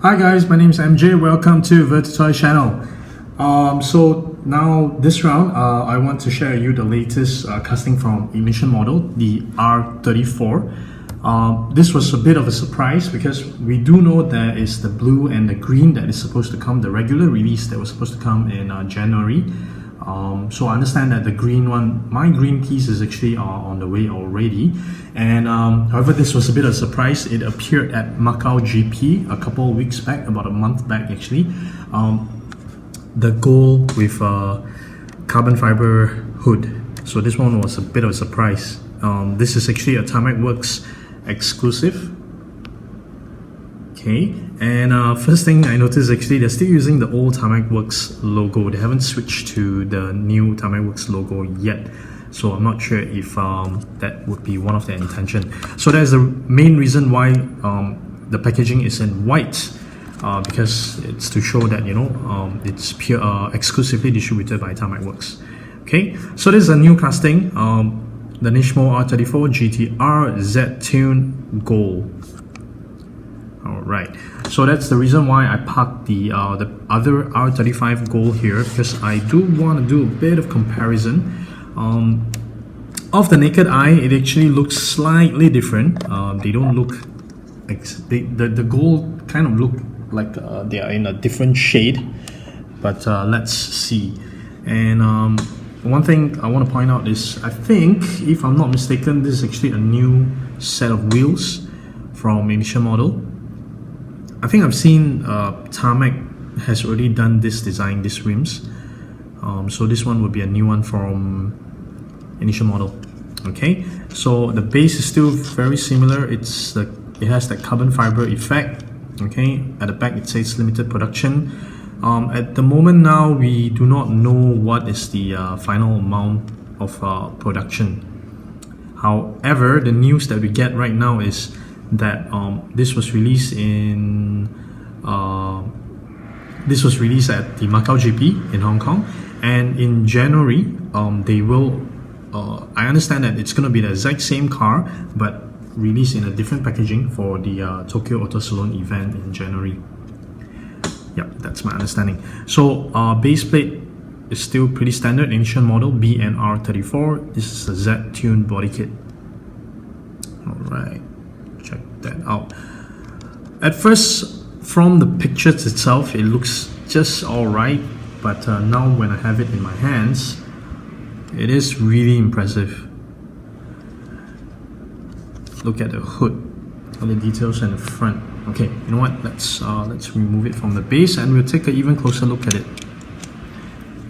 Hi guys, my name is MJ. Welcome to Vertitoy channel. So now this round, I want to share you the latest casting from emission model, the R34. This was a bit of a surprise because we do know there is the blue and the green that is supposed to come, the regular release that was supposed to come in January. So I understand that the green one, my green piece is actually on the way already. And however, this was a bit of a surprise. It appeared at Macau GP a couple of weeks back, about a month back actually. The gold with carbon fiber hood. So this one was a bit of a surprise. This is actually a Tarmac Works exclusive. Okay, and first thing I noticed, actually they're still using the old Tarmac Works logo. They haven't switched to the new Tarmac Works logo yet, so I'm not sure if that would be one of their intention. So that's the main reason why the packaging is in white, because it's to show that, you know, it's pure exclusively distributed by Tarmac Works. Okay, so this is a new casting, the Nissan R34 GTR Z-Tune Gold. Alright, so that's the reason why I parked the other R35 Gold here, because I do want to do a bit of comparison. Off the naked eye, it actually looks slightly different. They don't look like the gold kind of look like they are in a different shade, but let's see. And one thing I want to point out is, I think, if I'm not mistaken, this is actually a new set of wheels from initial model. I think I've seen Tarmac has already done this design, these rims. So this one would be a new one from initial model. Okay, so the base is still very similar. It has that carbon fiber effect. Okay, at the back it says limited production. At the moment now, we do not know what is the final amount of production. However, the news that we get right now is that this was released at the Macau GP in Hong Kong, and in January they will I understand that it's going to be the exact same car but released in a different packaging for the Tokyo Auto Salon event in January. Yep, that's my understanding. So base plate is still pretty standard, initial model BNR 34. This is a Z-Tune body kit. Alright, check that out. At first, from the pictures itself, it looks just alright, but now when I have it in my hands, it is really impressive. Look at the hood, all the details in the front. Okay, you know what? Let's remove it from the base and we'll take an even closer look at it.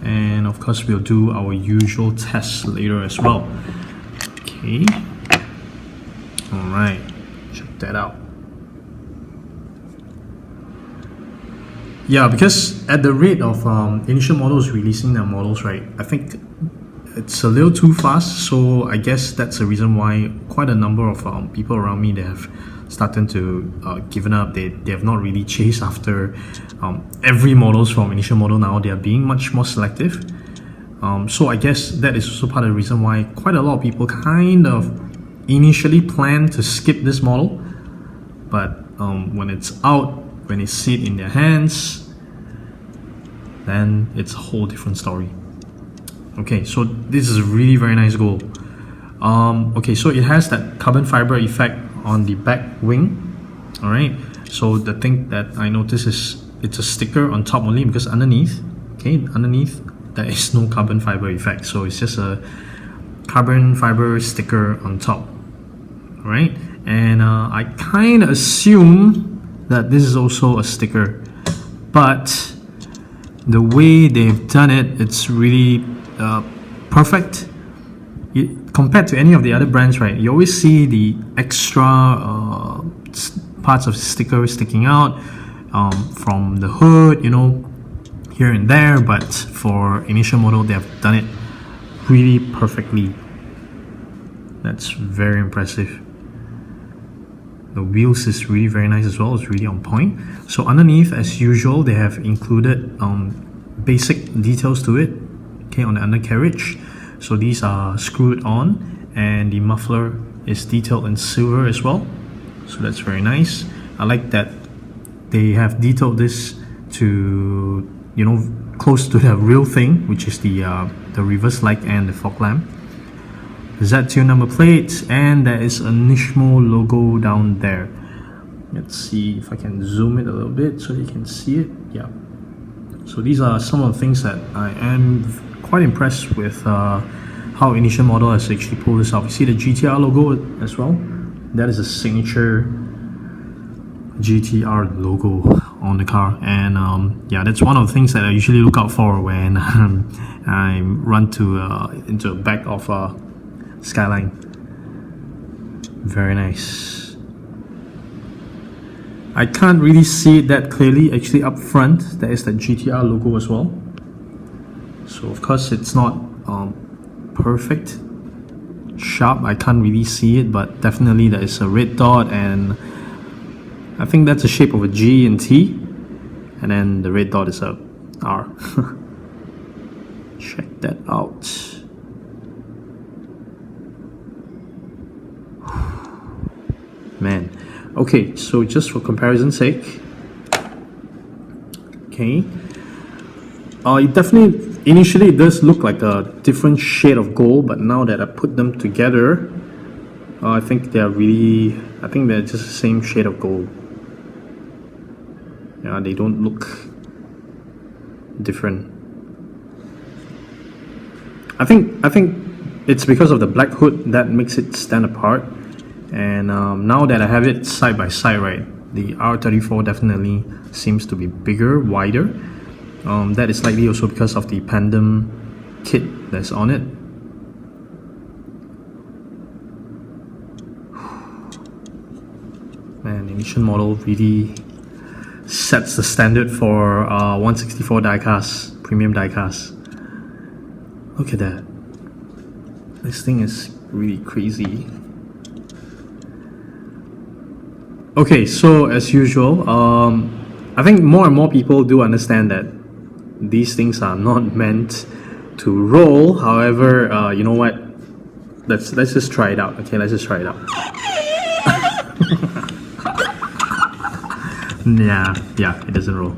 And of course, we'll do our usual tests later as well. Okay. Alright, check that out. Yeah, because at the rate of initial models releasing their models, right, I think it's a little too fast. So I guess that's the reason why quite a number of people around me, they have started to given up. They have not really chased after every models from initial model now. They are being much more selective. So I guess that is also part of the reason why quite a lot of people kind of initially planned to skip this model, but when it's out, when they see it in their hands, then it's a whole different story. Okay, so this is a really very nice gold. Okay, so it has that carbon fiber effect on the back wing. All right, so the thing that I notice is it's a sticker on top only, because underneath, okay, underneath there is no carbon fiber effect, so it's just a carbon fiber sticker on top. All right, and I kind of assume that this is also a sticker, but the way they've done it, it's really perfect. Compared to any of the other brands, right, you always see the extra parts of the sticker sticking out from the hood, you know, here and there, but for initial model, they have done it really perfectly. That's very impressive. The wheels is really very nice as well. It's really on point. So underneath, as usual, they have included basic details to it. Okay, on the undercarriage. So these are screwed on, and the muffler is detailed in silver as well. So that's very nice. I like that they have detailed this to, you know, close to the real thing, which is the reverse light and the fog lamp. Z2 number plate, and there is a Nismo logo down there. Let's see if I can zoom it a little bit so you can see it. Yeah. So these are some of the things that I am quite impressed with how initial model has actually pulled this off. You see the GTR logo as well? That is a signature GTR logo on the car, and yeah, that's one of the things that I usually look out for when I run into the back of Skyline. Very nice. I can't really see it that clearly. Actually, up front there is the GTR logo as well. So of course it's not perfect sharp. I can't really see it, but definitely there is a red dot, and I think that's the shape of a G and T, and then the red dot is a R. Check that out. Man. Okay, so just for comparison's sake, okay, it definitely initially it does look like a different shade of gold, but now that I put them together, I think they're just the same shade of gold. Yeah, they don't look different. I think it's because of the black hood that makes it stand apart. And now that I have it side by side, right, the R34 definitely seems to be bigger, wider. That is likely also because of the PANDEM kit that's on it. Man, initial model really sets the standard for 164 diecast, premium diecast. Look at that. This thing is really crazy. Okay, so as usual, I think more and more people do understand that these things are not meant to roll. However, you know what? Let's just try it out. Okay, let's just try it out. Yeah, it doesn't roll.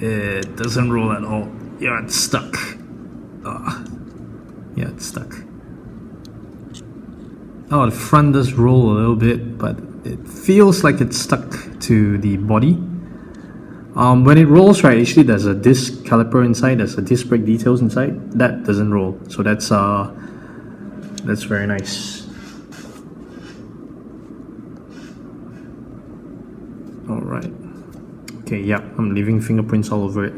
It doesn't roll at all. Yeah, it's stuck. Yeah, it's stuck. Oh, the front does roll a little bit, but it feels like it's stuck to the body. When it rolls, right, actually there's a disc caliper inside, there's a disc brake details inside. That doesn't roll, so that's very nice. Alright. Okay, yeah, I'm leaving fingerprints all over it.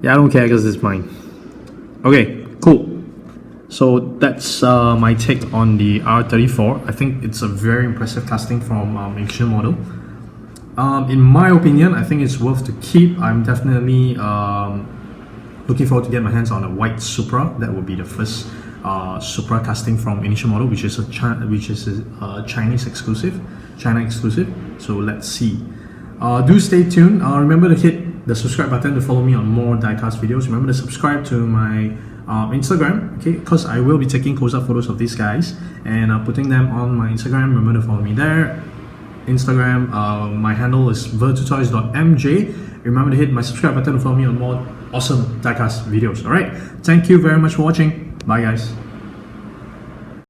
Yeah, I don't care because it's mine. Okay, cool. So that's my take on the R34. I think it's a very impressive casting from initial model. In my opinion, I think it's worth to keep. I'm definitely looking forward to get my hands on a white Supra. That will be the first Supra casting from initial model, which is a Chinese exclusive, China exclusive. So let's see. Do stay tuned. Remember to hit the subscribe button to follow me on more diecast videos. Remember to subscribe to my Instagram, okay, because I will be taking close-up photos of these guys and putting them on my Instagram. Remember to follow me there. Instagram, my handle is virtutoys.mj. Remember to hit my subscribe button to follow me on more awesome diecast videos. Alright, thank you very much for watching. Bye guys.